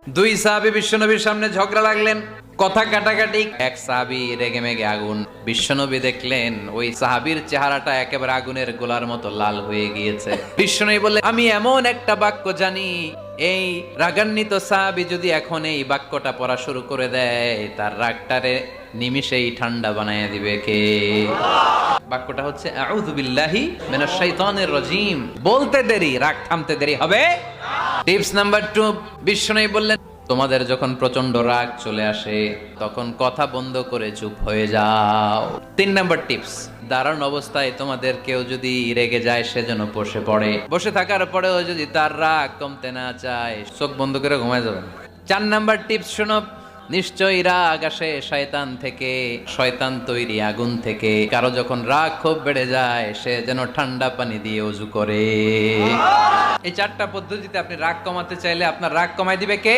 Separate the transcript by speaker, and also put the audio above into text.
Speaker 1: দুই সাহাবী বিশ্বনবীর সামনে ঝগড়া লাগলেন, কথা কাটাকাটি। এক সাহাবী রেগে মেগে আগুন। বিশ্বনবী দেখলেন ওই সাহাবীর চেহারাটা একেবারে আগুনের গোলার মতো লাল হয়ে গিয়েছে। বিশ্বনবী বললেন, আমি এমন একটা বাক্য জানি, এই রাগান্বিত সাহাবী যদি এখন এই বাক্যটা পড়া শুরু করে দেয়, তার রাগটারে নিমিষেই ঠান্ডা বানায় দিবে কে? বাক্যটা হচ্ছে আউযু বিল্লাহি মিনাশ শাইতানির রাজিম। বলতে দেরি, রাগ থামতে দেরি হবে। টিপস নাম্বার 2, বিশ্বনবী বললেন, তোমাদের যখন প্রচন্ড রাগ চলে আসে তখন কথা বন্ধ করে চুপ হয়ে যাও। 3 নাম্বার টিপস, দাঁড়ান অবস্থায় তোমাদের কেউ যদি রেগে যায় সেজন্য বসে পড়ে। বসে থাকার পরেও যদি তার রাগ কমতে না চায়, চোখ বন্ধ করে ঘুমায় যাবেন। 4 নাম্বার টিপস শোনো, নিশ্চয়ই রাগ আসে শয়তান থেকে, শয়তান তৈরি আগুন থেকে। কারো যখন রাগ খুব বেড়ে যায়, সে যেন ঠান্ডা পানি দিয়ে ওযু করে। এই 4টা পদ্ধতিতে আপনি রাগ কমাতে চাইলে আপনার রাগ কমায় দিবে কে?